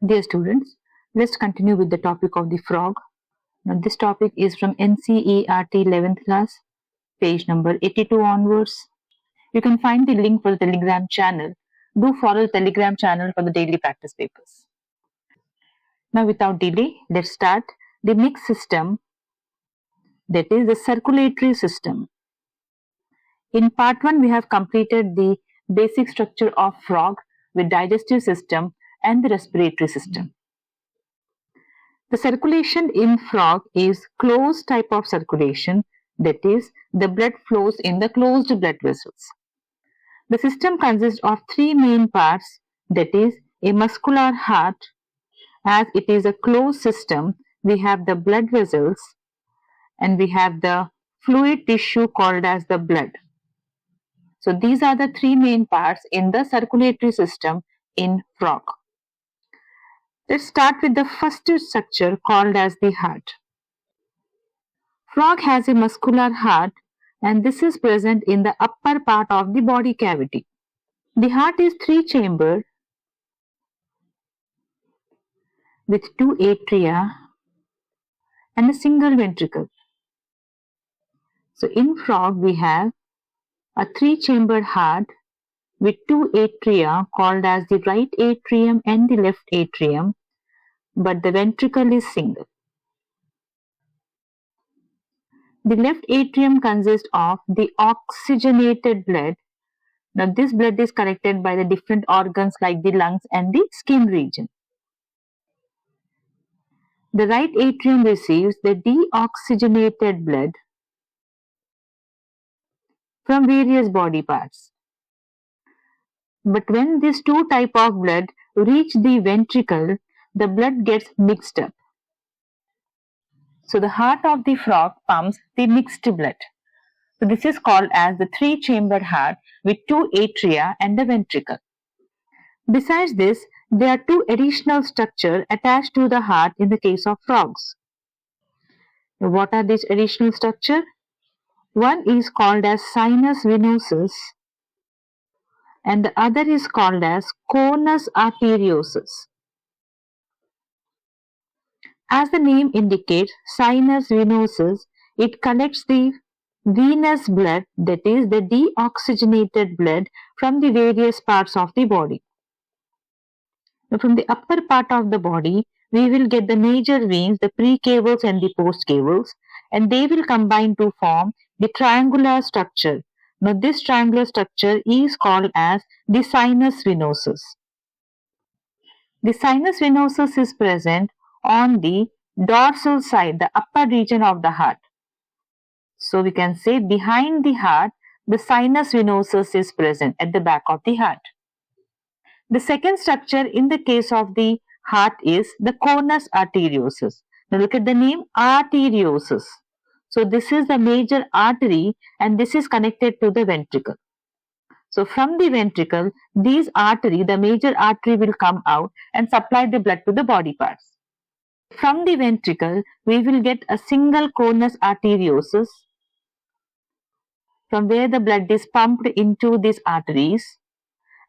Dear students, let's continue with the topic of the frog. Now this topic is from NCERT 11th class, page number 82 onwards. You can find the link for the Telegram channel. Do follow the Telegram channel for the daily practice papers. Now without delay, let's start the next system, that is the circulatory system. In part 1, we have completed the basic structure of frog with digestive system and the respiratory system. The circulation in frog is closed type of circulation, that is, the blood flows in the closed blood vessels. The system consists of three main parts, that is, a muscular heart. As it is a closed system, we have the blood vessels and we have the fluid tissue called as the blood. So these are the three main parts in the circulatory system in frog. Let's start with the first structure called as the heart. Frog has a muscular heart and this is present in the upper part of the body cavity. The heart is three-chambered with two atria and a single ventricle. So in frog we have a three-chambered heart with two atria called as the right atrium and the left atrium, but the ventricle is single. The left atrium consists of the oxygenated blood. Now this blood is collected by the different organs like the lungs and the skin region. The right atrium receives the deoxygenated blood from various body parts. But when these two types of blood reach the ventricle, the blood gets mixed up. So the heart of the frog pumps the mixed blood. So this is called as the three-chambered heart with two atria and the ventricle. Besides this, there are two additional structures attached to the heart in the case of frogs. What are these additional structures? One is called as sinus venosus and the other is called as conus arteriosus. As the name indicates, sinus venosus, it collects the venous blood, that is the deoxygenated blood from the various parts of the body. Now, from the upper part of the body, we will get the major veins, the precaves and the postcaves, and they will combine to form the triangular structure. Now, this triangular structure is called as the sinus venosus. The sinus venosus is present on the dorsal side, the upper region of the heart. So we can say behind the heart, the sinus venosus is present at the back of the heart. The second structure in the case of the heart is the conus arteriosus. Now look at the name, arteriosus. So this is the major artery and this is connected to the ventricle. So from the ventricle, these artery, the major artery will come out and supply the blood to the body parts. From the ventricle, we will get a single conus arteriosus from where the blood is pumped into these arteries.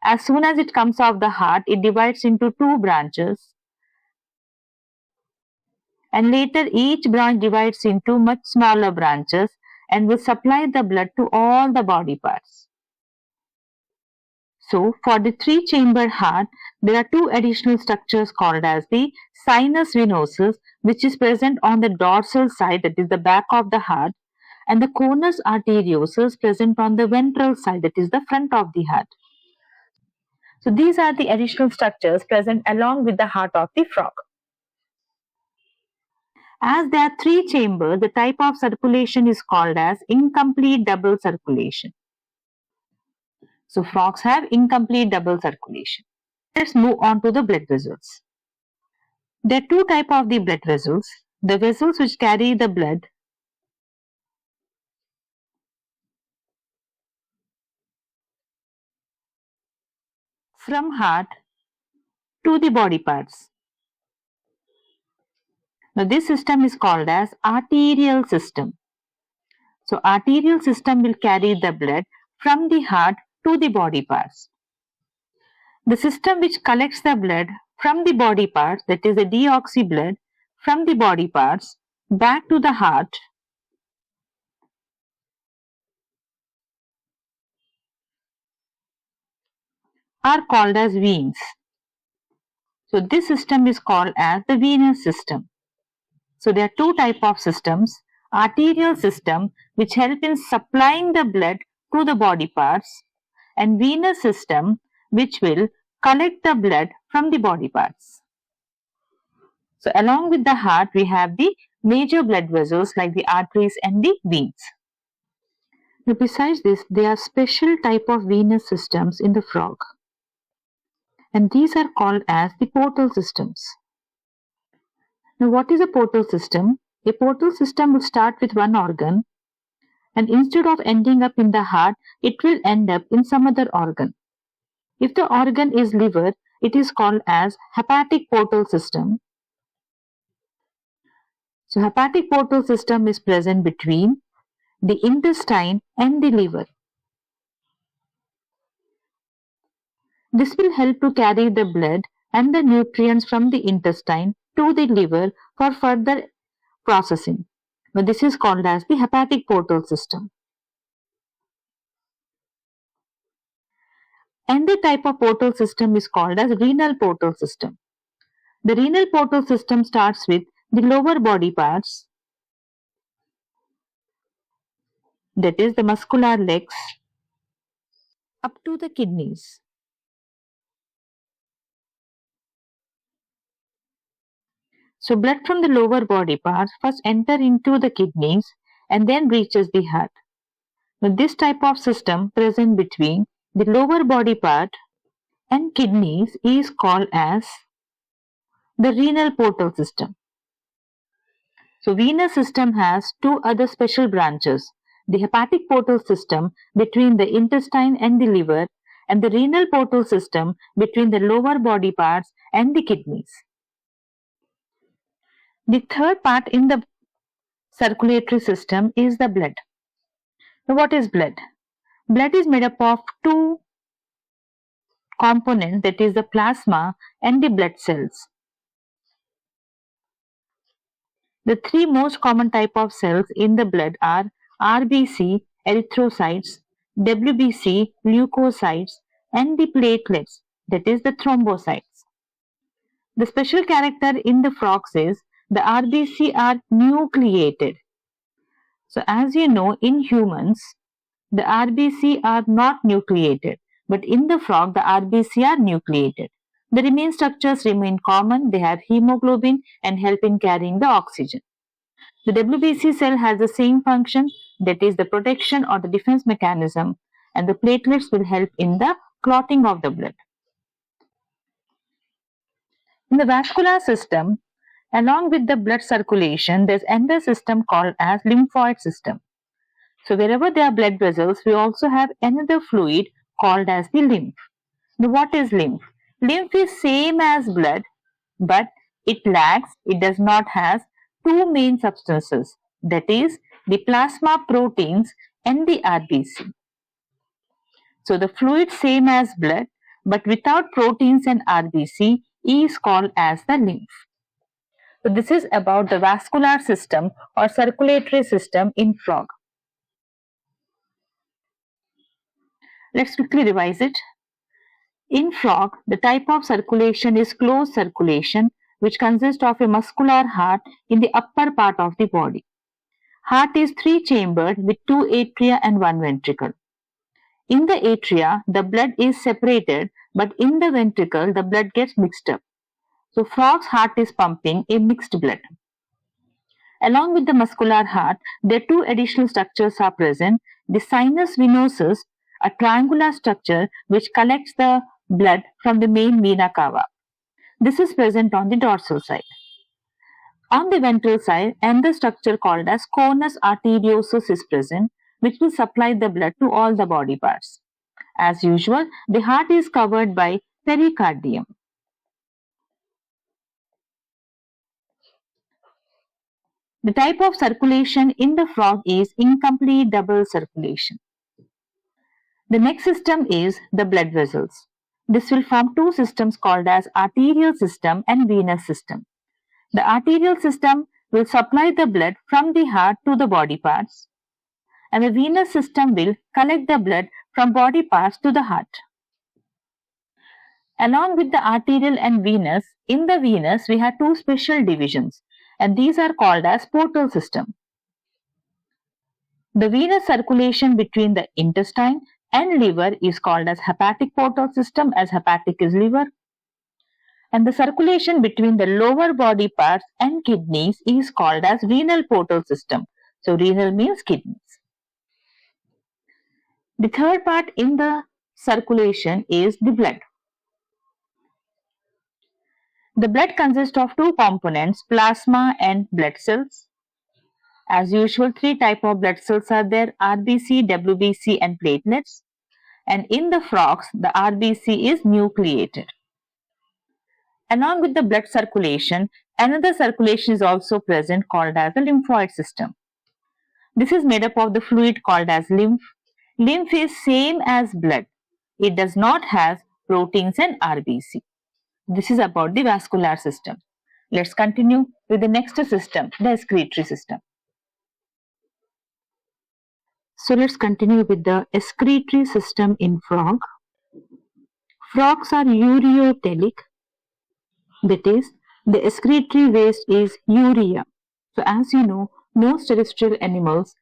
As soon as it comes off the heart, it divides into two branches. And later each branch divides into much smaller branches and will supply the blood to all the body parts. So, for the three-chambered heart, there are two additional structures called as the sinus venosus, which is present on the dorsal side, that is the back of the heart, and the conus arteriosus present on the ventral side, that is the front of the heart. So these are the additional structures present along with the heart of the frog. As there are three chambers, the type of circulation is called as incomplete double circulation. So frogs have incomplete double circulation. Let's move on to the blood vessels. There are two types of the blood vessels. The vessels which carry the blood from heart to the body parts. Now this system is called as arterial system. So arterial system will carry the blood from the heart to the body parts. The system which collects the blood from the body parts, that is the deoxy blood, from the body parts back to the heart are called as veins. So this system is called as the venous system. So there are two types of systems: arterial system, which help in supplying the blood to the body parts, and venous system, which will collect the blood from the body parts. So along with the heart, we have the major blood vessels like the arteries and the veins. Now, besides this, there are special type of venous systems in the frog, and these are called as the portal systems. Now, what is a portal system? A portal system will start with one organ, and instead of ending up in the heart, it will end up in some other organ. If the organ is liver, it is called as hepatic portal system. So hepatic portal system is present between the intestine and the liver. This will help to carry the blood and the nutrients from the intestine to the liver for further processing. Now, this is called as the hepatic portal system. And the type of portal system is called as renal portal system. The renal portal system starts with the lower body parts, that is the muscular legs, up to the kidneys. So blood from the lower body parts first enter into the kidneys and then reaches the heart. Now, this type of system present between the lower body part and kidneys is called as the renal portal system. So venous system has two other special branches: the hepatic portal system between the intestine and the liver, and the renal portal system between the lower body parts and the kidneys. The third part in the circulatory system is the blood. Now, what is blood? Blood is made up of two components, that is the plasma and the blood cells. The three most common type of cells in the blood are RBC, erythrocytes, WBC, leukocytes, and the platelets, that is the thrombocytes. The special character in the frogs is the RBC are nucleated. So as you know, in humans, the RBC are not nucleated, but in the frog, the RBC are nucleated. The remaining structures remain common. They have hemoglobin and help in carrying the oxygen. The WBC cell has the same function, that is the protection or the defense mechanism, and the platelets will help in the clotting of the blood. In the vascular system, along with the blood circulation, there's another system called as lymphoid system. So wherever there are blood vessels, we also have another fluid called as the lymph. Now, what is lymph? Lymph is same as blood, but it does not have two main substances, that is the plasma proteins and the RBC. So the fluid same as blood, but without proteins and RBC is called as the lymph. So this is about the vascular system or circulatory system in frog. Let's quickly revise it. In frog, the type of circulation is closed circulation, which consists of a muscular heart in the upper part of the body. Heart is three-chambered with two atria and one ventricle. In the atria, the blood is separated, but in the ventricle, the blood gets mixed up. So frog's heart is pumping a mixed blood. Along with the muscular heart, there are two additional structures are present. The sinus venosus, a triangular structure which collects the blood from the main vena cava. This is present on the dorsal side. On the ventral side, another structure called as conus arteriosus is present, which will supply the blood to all the body parts. As usual, the heart is covered by pericardium. The type of circulation in the frog is incomplete double circulation. The next system is the blood vessels. This will form two systems called as arterial system and venous system. The arterial system will supply the blood from the heart to the body parts, and the venous system will collect the blood from body parts to the heart. Along with the arterial and venous, in the venous we have two special divisions, and these are called as portal system. The venous circulation between the intestine and liver is called as hepatic portal system, as hepatic is liver. And the circulation between the lower body parts and kidneys is called as renal portal system. So renal means kidneys. The third part in the circulation is the blood. The blood consists of two components, plasma and blood cells. As usual, three types of blood cells are there, RBC, WBC and platelets. And in the frogs, the RBC is nucleated. Along with the blood circulation, another circulation is also present called as the lymphoid system. This is made up of the fluid called as lymph. Lymph is same as blood. It does not have proteins and RBC. This is about the vascular system. Let's continue with the next system, the excretory system. So let's continue with the excretory system in frog. Frogs are ureotelic, that is, the excretory waste is urea. So as you know, most terrestrial animals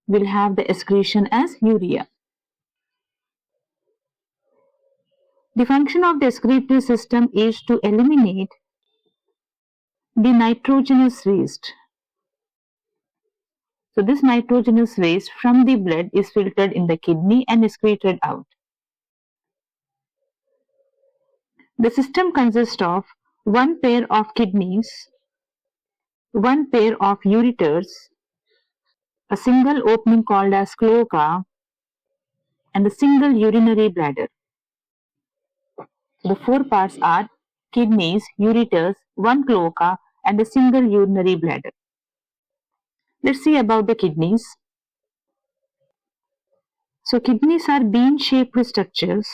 will have the excretion as urea. The function of the excretory system is to eliminate the nitrogenous waste. So this nitrogenous waste from the blood is filtered in the kidney and excreted out. The system consists of one pair of kidneys, one pair of ureters, a single opening called as cloaca, and a single urinary bladder. The four parts are kidneys, ureters, one cloaca, and a single urinary bladder. Let's see about the kidneys. So kidneys are bean-shaped structures,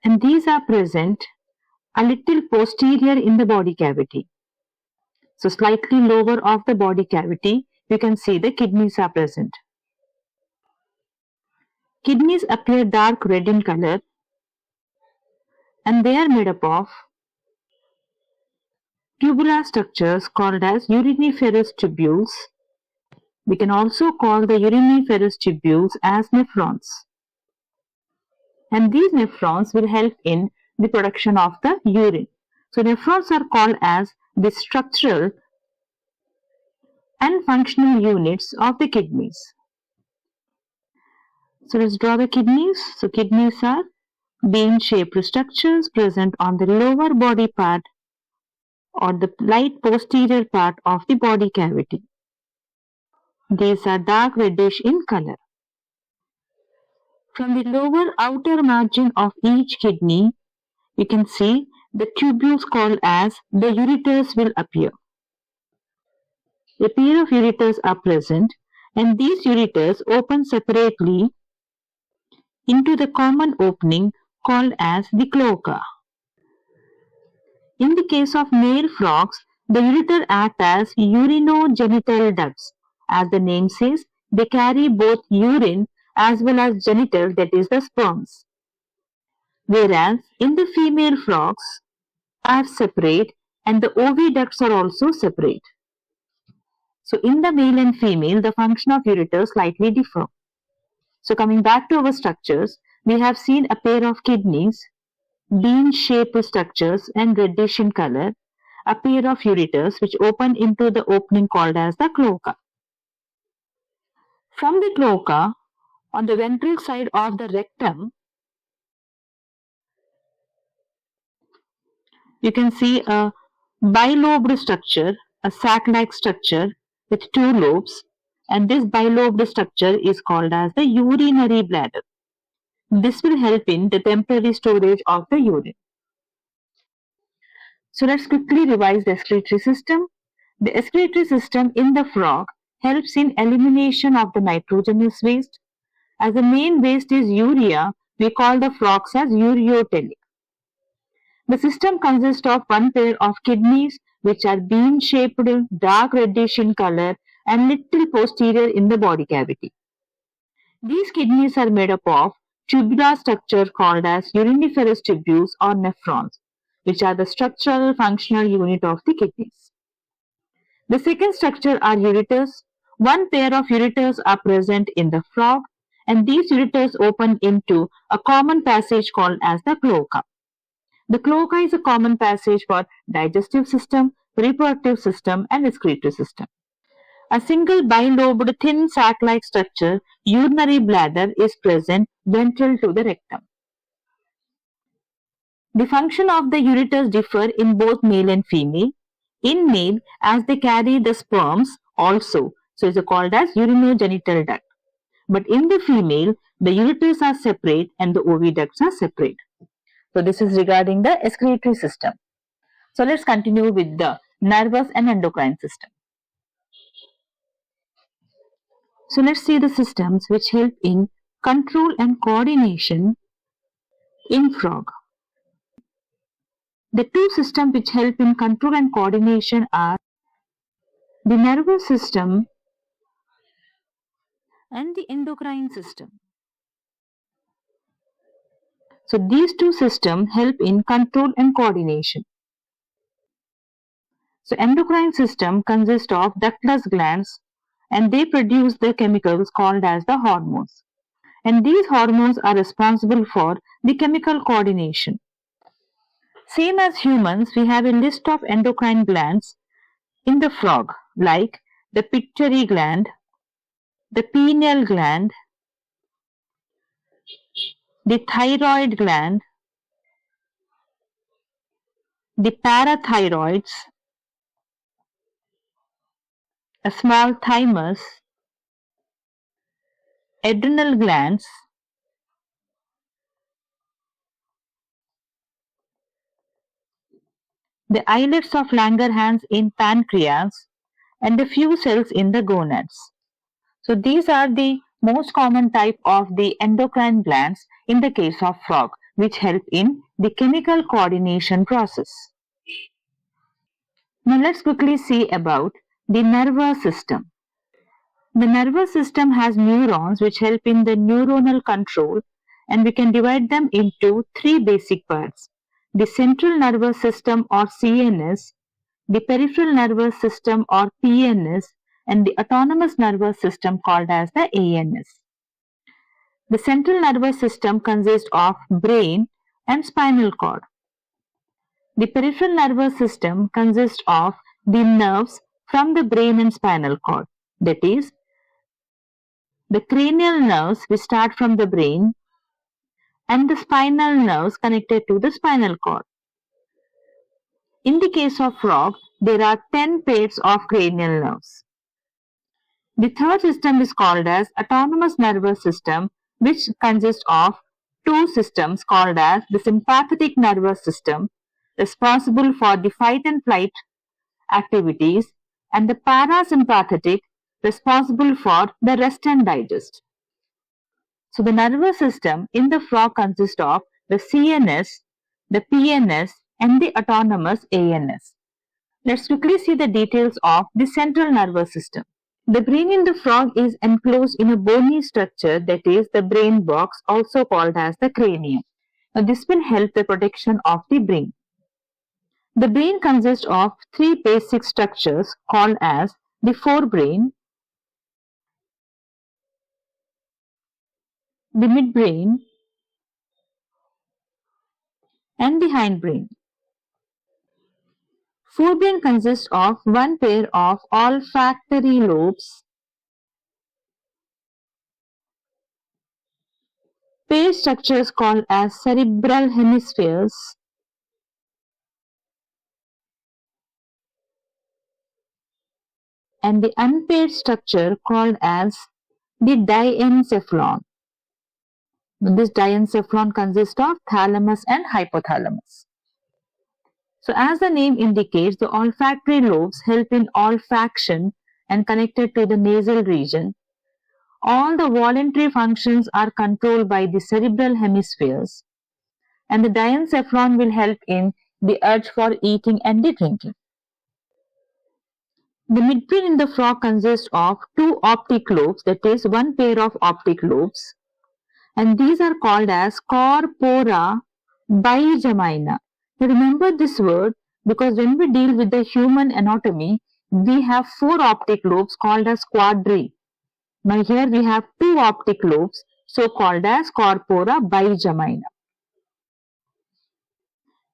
and these are present a little posterior in the body cavity. So slightly lower of the body cavity, you can see the kidneys are present. Kidneys appear dark red in color, and they are made up of tubular structures called as uriniferous tubules. We can also call the uriniferous tubules as nephrons. And these nephrons will help in the production of the urine. So nephrons are called as the structural and functional units of the kidneys. So let's draw the kidneys. So kidneys are bean-shaped structures present on the lower body part or the light posterior part of the body cavity. These are dark reddish in color. From the lower outer margin of each kidney, you can see the tubules called as the ureters will appear. A pair of ureters are present, and these ureters open separately into the common opening called as the cloaca. In the case of male frogs, the ureter act as urinogenital ducts. As the name says, they carry both urine as well as genital, that is the sperms. Whereas in the female frogs are separate and the oviducts are also separate. So in the male and female, the function of ureters slightly differ. So coming back to our structures, we have seen a pair of kidneys, bean-shaped structures and reddish in color, a pair of ureters which open into the opening called as the cloaca. From the cloaca, on the ventral side of the rectum, you can see a bilobed structure, a sac-like structure with two lobes, and this bilobed structure is called as the urinary bladder. This will help in the temporary storage of the urine. So let's quickly revise the excretory system. The excretory system in the frog helps in elimination of the nitrogenous waste. As the main waste is urea, We call the frogs as ureotelic. The system consists of one pair of kidneys which are bean-shaped, dark reddish in color and little posterior in the body cavity. These kidneys are made up of tubular structure called as uriniferous tubules or nephrons, which are the structural functional unit of the kidneys. The second structure are ureters. One pair of ureters are present in the frog, and these ureters open into a common passage called as the cloaca. The cloaca is a common passage for digestive system, reproductive system, and excretory system. A single bilobed thin sac-like structure, urinary bladder, is present ventral to the rectum. The function of the ureters differ in both male and female. In male, as they carry the sperms also, so it is called as urinogenital duct. But in the female, the ureters are separate and the oviducts are separate. So this is regarding the excretory system. So let's continue with the nervous and endocrine system. So let's see the systems which help in control and coordination in frog. The two systems which help in control and coordination are the nervous system and the endocrine system. So these two systems help in control and coordination. So endocrine system consists of ductless glands and they produce the chemicals called as the hormones. And these hormones are responsible for the chemical coordination. Same as humans, we have a list of endocrine glands in the frog like the pituitary gland, the pineal gland, the thyroid gland, the parathyroids, a small thymus, adrenal glands, the islets of Langerhans in pancreas, and a few cells in the gonads. So these are the most common type of the endocrine glands in the case of frog, which help in the chemical coordination process. Now let's quickly see about the nervous system. The nervous system has neurons which help in the neuronal control, and we can divide them into three basic parts: the central nervous system or CNS, the peripheral nervous system or PNS, and the autonomous nervous system called as the ANS. The central nervous system consists of brain and spinal cord. The peripheral nervous system consists of the nerves from the brain and spinal cord, that is, the cranial nerves which start from the brain and the spinal nerves connected to the spinal cord. In the case of frog, there are 10 pairs of cranial nerves. The third system is called as autonomous nervous system, which consists of two systems called as the sympathetic nervous system, responsible for the fight and flight activities, and the parasympathetic, responsible for the rest and digest. So the nervous system in the frog consists of the CNS, the PNS, and the autonomous ANS. Let's quickly see the details of the central nervous system. The brain in the frog is enclosed in a bony structure, that is the brain box, also called as the cranium. Now this will help the protection of the brain. The brain consists of three basic structures called as the forebrain, the midbrain, and the hindbrain. Forebrain consists of one pair of olfactory lobes, paired structures called as cerebral hemispheres, and the unpaired structure called as the diencephalon. This diencephalon consists of thalamus and hypothalamus. So as the name indicates, the olfactory lobes help in olfaction and connected to the nasal region. All the voluntary functions are controlled by the cerebral hemispheres, and the diencephalon will help in the urge for eating and the drinking. The midbrain in the frog consists of two optic lobes, that is, one pair of optic lobes, and these are called as corpora bigemina. Now remember this word because when we deal with the human anatomy, we have four optic lobes called as quadri. Now here we have two optic lobes, so called as corpora bigemina.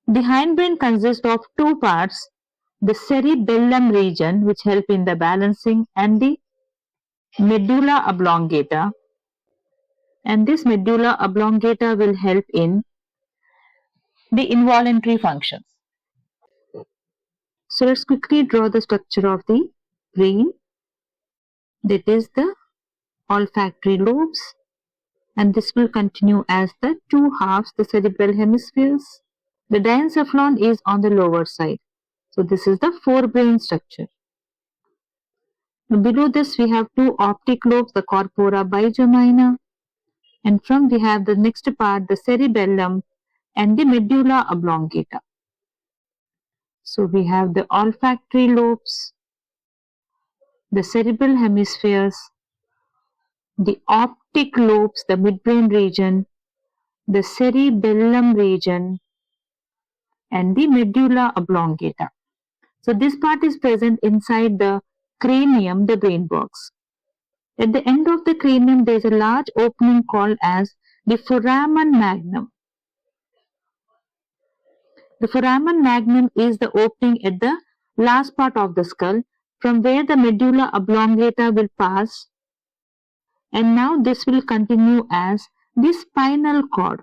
The hindbrain consists of two parts, the cerebellum region, which help in the balancing, and the medulla oblongata. And this medulla oblongata will help in the involuntary functions. So let's quickly draw the structure of the brain. That is the olfactory lobes, and this will continue as the two halves, the cerebral hemispheres. The diencephalon is on the lower side. So this is the forebrain structure. Now below this we have two optic lobes, the corpora bigemina, and from we have the next part, the cerebellum and the medulla oblongata. So we have the olfactory lobes, the cerebral hemispheres, the optic lobes, the midbrain region, the cerebellum region, and the medulla oblongata. So this part is present inside the cranium, the brain box. At the end of the cranium, there is a large opening called as the foramen magnum. The foramen magnum is the opening at the last part of the skull, from where the medulla oblongata will pass, and now this will continue as the spinal cord.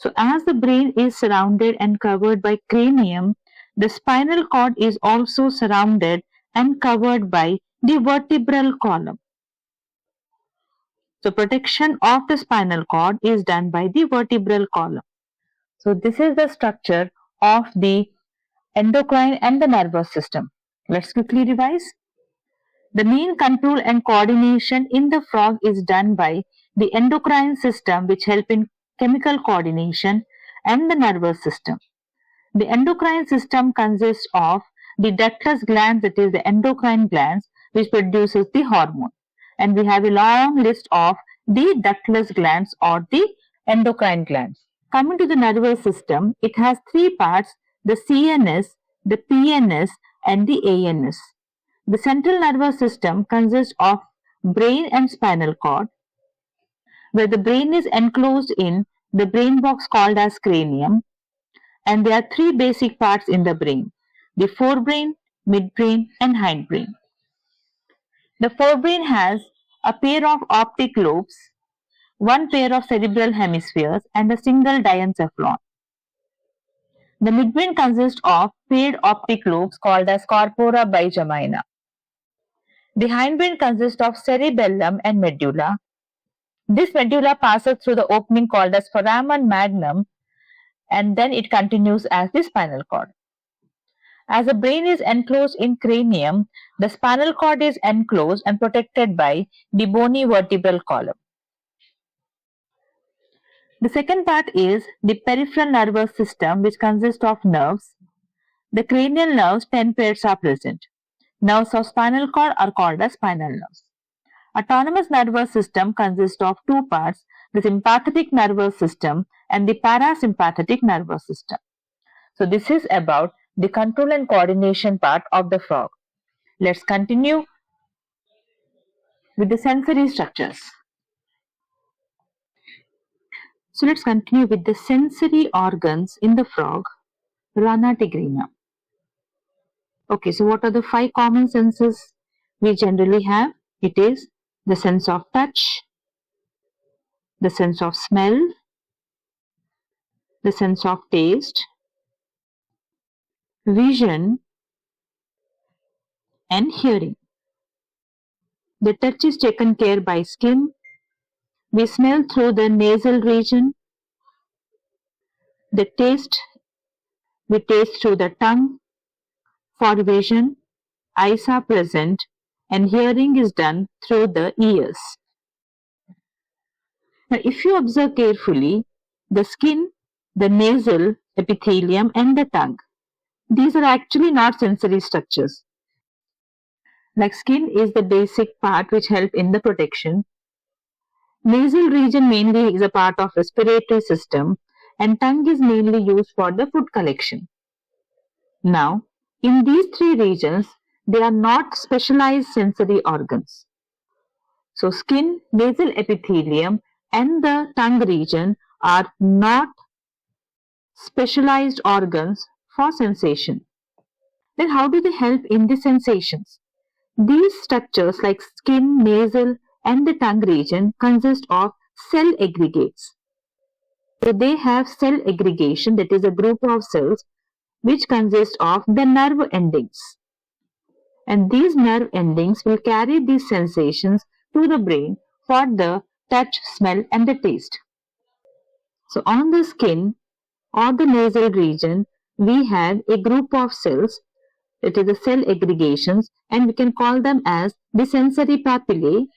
So as the brain is surrounded and covered by cranium, the spinal cord is also surrounded and covered by the vertebral column. So protection of the spinal cord is done by the vertebral column. So this is the structure of the endocrine and the nervous system. Let's quickly revise. The main control and coordination in the frog is done by the endocrine system, which help in chemical coordination, and the nervous system. The endocrine system consists of the ductless glands, that is the endocrine glands, which produces the hormone. And we have a long list of the ductless glands or the endocrine glands. Coming to the nervous system, it has three parts, the CNS, the PNS, and the ANS. The central nervous system consists of brain and spinal cord, where the brain is enclosed in the brain box called as cranium, and there are three basic parts in the brain, the forebrain, midbrain, and hindbrain. The forebrain has a pair of optic lobes, one pair of cerebral hemispheres, and a single diencephalon. The midbrain consists of paired optic lobes called as corpora bigemina. The hindbrain consists of cerebellum and medulla. This medulla passes through the opening called as foramen magnum, and then it continues as the spinal cord. As the brain is enclosed in cranium, the spinal cord is enclosed and protected by the bony vertebral column. The second part is the peripheral nervous system, which consists of nerves. The cranial nerves, 10 pairs are present. Nerves of spinal cord are called as spinal nerves. Autonomous nervous system consists of two parts, the sympathetic nervous system and the parasympathetic nervous system. So this is about the control and coordination part of the frog. Let's continue with the sensory structures. So let's continue with the sensory organs in the frog, Rana tigrina. Okay, so what are the five common senses we generally have? It is the sense of touch, the sense of smell, the sense of taste, vision, and hearing. The touch is taken care by skin. We smell through the nasal region. The taste, we taste through the tongue. For vision, eyes are present and hearing is done through the ears. Now, if you observe carefully, the skin, the nasal epithelium, and the tongue, these are actually not sensory structures. Like skin is the basic part which help in the protection. Nasal region mainly is a part of respiratory system, and tongue is mainly used for the food collection. Now, in these three regions, they are not specialized sensory organs. So, skin, nasal epithelium, and the tongue region are not specialized organs for sensation. Then, how do they help in the sensations? These structures, like skin, nasal, and the tongue region, consist of cell aggregates. So, they have cell aggregation, that is a group of cells which consist of the nerve endings. And these nerve endings will carry these sensations to the brain for the touch, smell, and the taste. So, on the skin or the nasal region, we have a group of cells, it is the cell aggregations, and we can call them as the sensory papillae.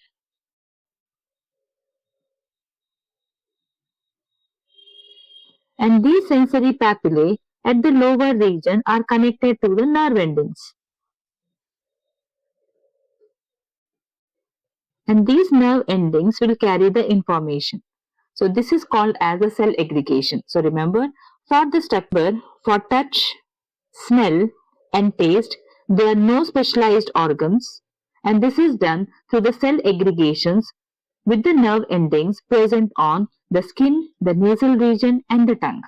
And these sensory papillae at the lower region are connected to the nerve endings. And these nerve endings will carry the information. So this is called as a cell aggregation. So remember, for the structure, for touch, smell, and taste, there are no specialized organs, and this is done through the cell aggregations with the nerve endings present on the skin, the nasal region, and the tongue.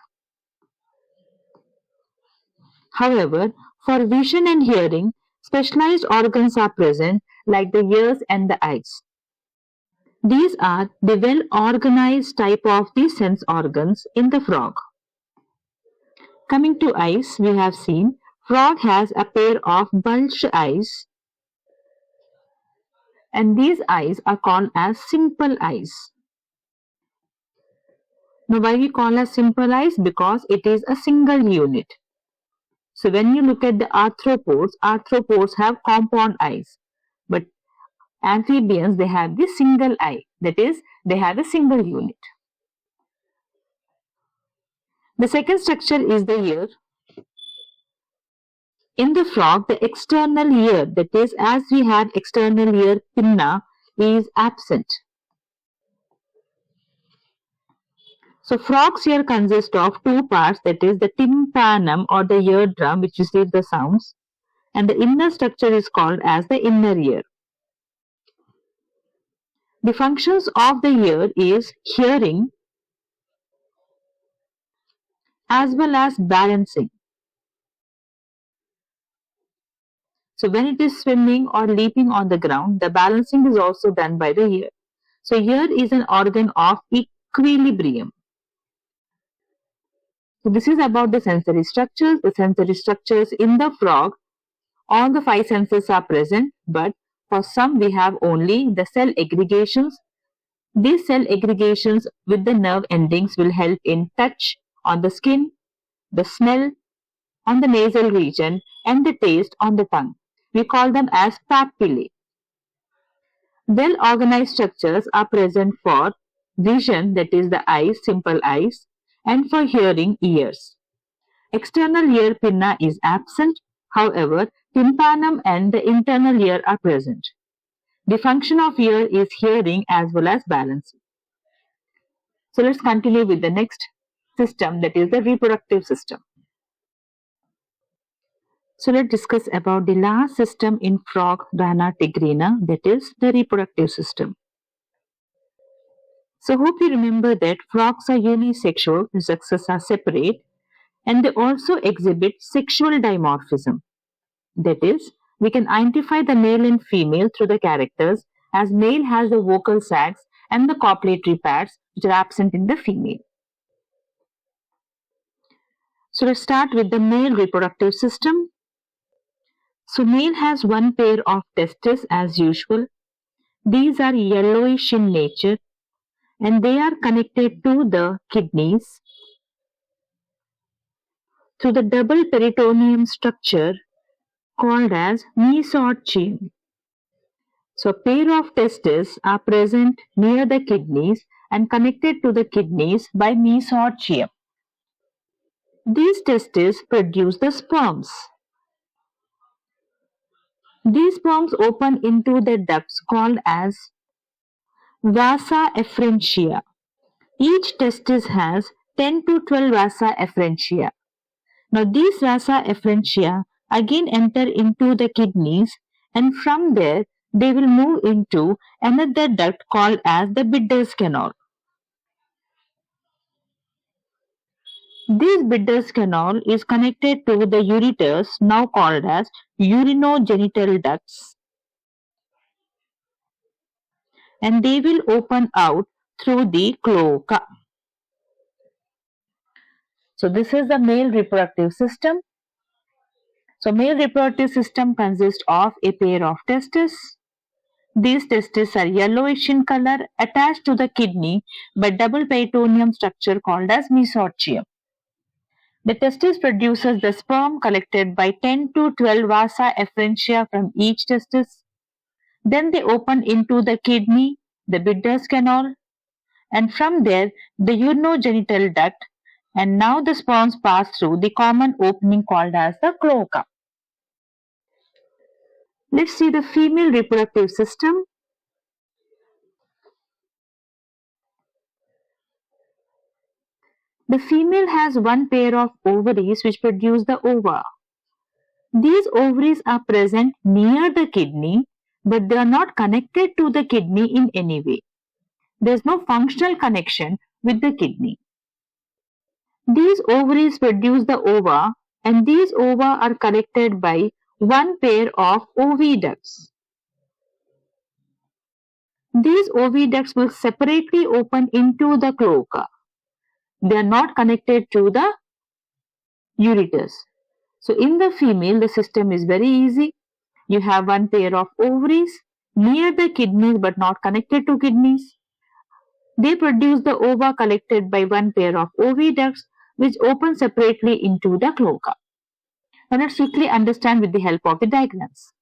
However, for vision and hearing, specialized organs are present like the ears and the eyes. These are the well-organized type of the sense organs in the frog. Coming to eyes, we have seen frog has a pair of bulged eyes, and these eyes are called as simple eyes. Now, why we call as simple eyes? Because it is a single unit. So when you look at the arthropods have compound eyes, but amphibians, they have the single eye, that is, they have a single unit. The second structure is the ear. In the frog, the external ear, that is, as we had external ear pinna, is absent. So frog's ear consists of two parts, that is the tympanum or the eardrum, which receives the sounds, and the inner structure is called as the inner ear. The functions of the ear is hearing as well as balancing. So when it is swimming or leaping on the ground, the balancing is also done by the ear. So ear is an organ of equilibrium. So this is about the sensory structures. The sensory structures in the frog, all the five senses are present, but for some we have only the cell aggregations. These cell aggregations with the nerve endings will help in touch on the skin, the smell on the nasal region, and the taste on the tongue. We call them as papillae. Well-organized structures are present for vision, that is the eyes, simple eyes, and for hearing, ears. External ear pinna is absent. However, tympanum and the internal ear are present. The function of ear is hearing as well as balancing. So let's continue with the next system, that is the reproductive system. So let's discuss about the last system in frog Rana tigrina, that is the reproductive system. So hope you remember that frogs are unisexual, the sexes are separate, and they also exhibit sexual dimorphism. That is, we can identify the male and female through the characters, as male has the vocal sacs and the copulatory pads which are absent in the female. So let's start with the male reproductive system. So male has one pair of testes as usual. These are yellowish in nature and they are connected to the kidneys through the double peritoneum structure called as mesochium. So, a pair of testes are present near the kidneys and connected to the kidneys by mesochium. These testes produce the sperms. These sperms open into the ducts called as vasa efferentia. Each testis has 10 to 12 vasa efferentia. Now these vasa efferentia again enter into the kidneys, and from there they will move into another duct called as the Bidder's canal. This Bidder's canal is connected to the ureters, now called as urinogenital ducts, and they will open out through the cloaca. So this is the male reproductive system. So male reproductive system consists of a pair of testes. These testes are yellowish in color, attached to the kidney by double peritoneum structure called as mesochium. The testis produces the sperm collected by 10 to 12 vasa efferentia from each testis. Then they open into the kidney, the Bidder's canal, and from there the urinogenital duct, and now the sperms pass through the common opening called as the cloaca. Let's see the female reproductive system. The female has one pair of ovaries which produce the ova. These ovaries are present near the kidney, but they are not connected to the kidney in any way. There is no functional connection with the kidney. These ovaries produce the ova, and these ova are collected by one pair of oviducts. These oviducts will separately open into the cloaca. They are not connected to the ureters. So in the female, the system is very easy. You have one pair of ovaries near the kidneys but not connected to kidneys. They produce the ova collected by one pair of oviducts which open separately into the cloaca. Now let's quickly understand with the help of the diagrams.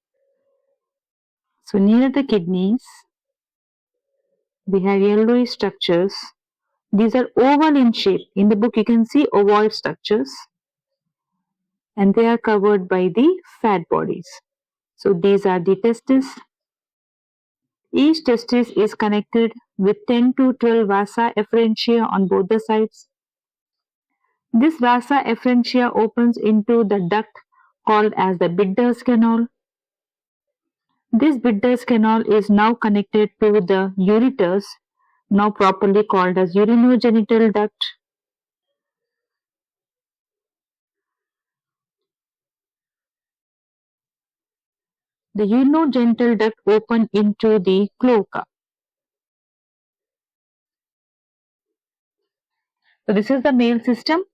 So near the kidneys, we have yellowish structures. These are oval in shape. In the book you can see ovoid structures, and they are covered by the fat bodies. So these are the testes. Each testis is connected with 10 to 12 vasa efferentia on both the sides. This vasa efferentia opens into the duct called as the Bidder's canal. This Bidder's canal is now connected to the ureters, now properly called as urinogenital duct. The urinogenital duct open into the cloaca. So this is the male system.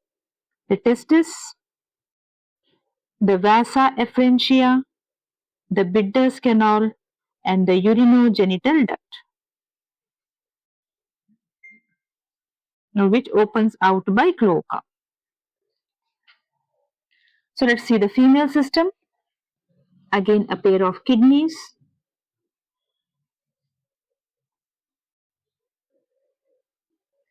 The testis, the vasa efferentia, the Bidder's canal, and the urinogenital duct, now which opens out by cloaca. So let's see the female system. Again a pair of kidneys,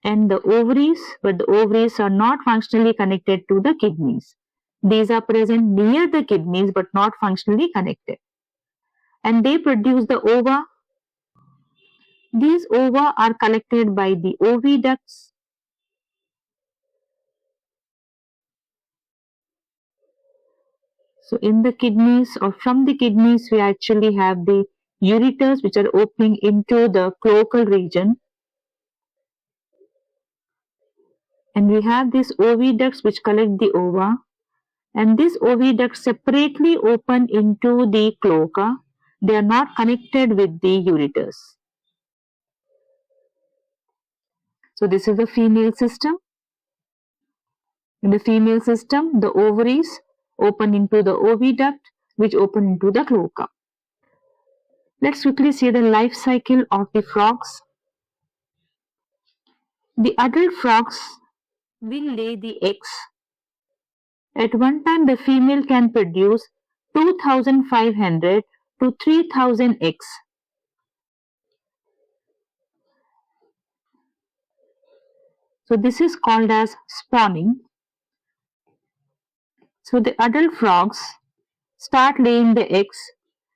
and the ovaries, but the ovaries are not functionally connected to the kidneys. These are present near the kidneys but not functionally connected. And they produce the ova. These ova are collected by the oviducts. So in the kidneys, or from the kidneys, we actually have the ureters which are opening into the cloacal region. And we have these oviducts which collect the ova. And these oviducts separately open into the cloaca. They are not connected with the ureters. So this is the female system. In the female system, the ovaries open into the oviduct which open into the cloaca. Let's quickly see the life cycle of the frogs. The adult frogs will lay the eggs. At one time, the female can produce 2,500 to 3,000 eggs. So this is called as spawning. So the adult frogs start laying the eggs.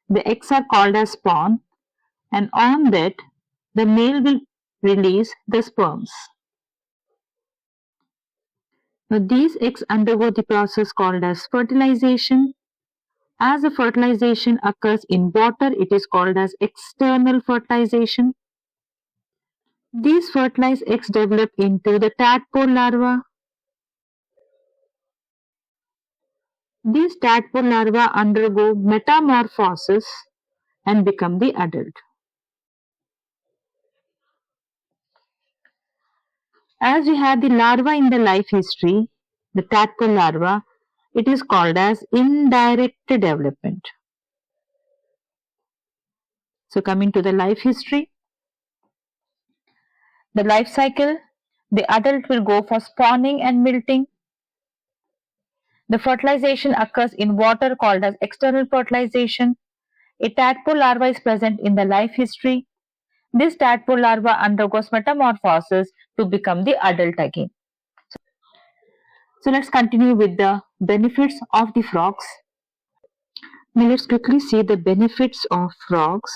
The eggs are called as spawn, and on that the male will release the sperms. Now these eggs undergo the process called as fertilization. As the fertilization occurs in water, it is called as external fertilization. These fertilized eggs develop into the tadpole larva. These tadpole larvae undergo metamorphosis and become the adult. As we have the larva in the life history, the tadpole larva, it is called as indirect development. So coming to the life history, the life cycle, the adult will go for spawning and milting. The fertilization occurs in water called as external fertilization. A tadpole larva is present in the life history. This tadpole larva undergoes metamorphosis to become the adult again. So let's continue with the benefits of the frogs. Now let's quickly see the benefits of frogs.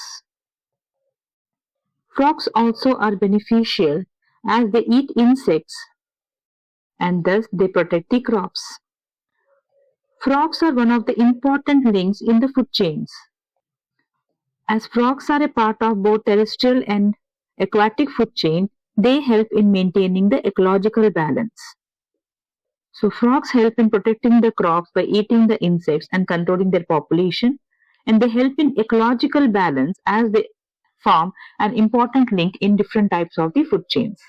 Frogs also are beneficial as they eat insects and thus they protect the crops. Frogs are one of the important links in the food chains. As frogs are a part of both terrestrial and aquatic food chain, they help in maintaining the ecological balance. So frogs help in protecting the crops by eating the insects and controlling their population, and they help in ecological balance as they form an important link in different types of the food chains.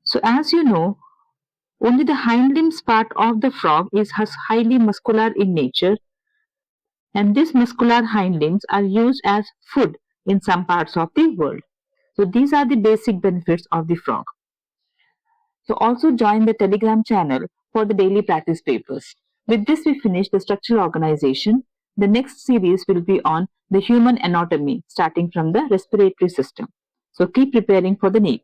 So as you know, only the hind limbs part of the frog is highly muscular in nature, and these muscular hind limbs are used as food in some parts of the world. So these are the basic benefits of the frog. So also join the Telegram channel for the daily practice papers. With this we finish the structural organization. The next series will be on the human anatomy starting from the respiratory system. So keep preparing for the NEET.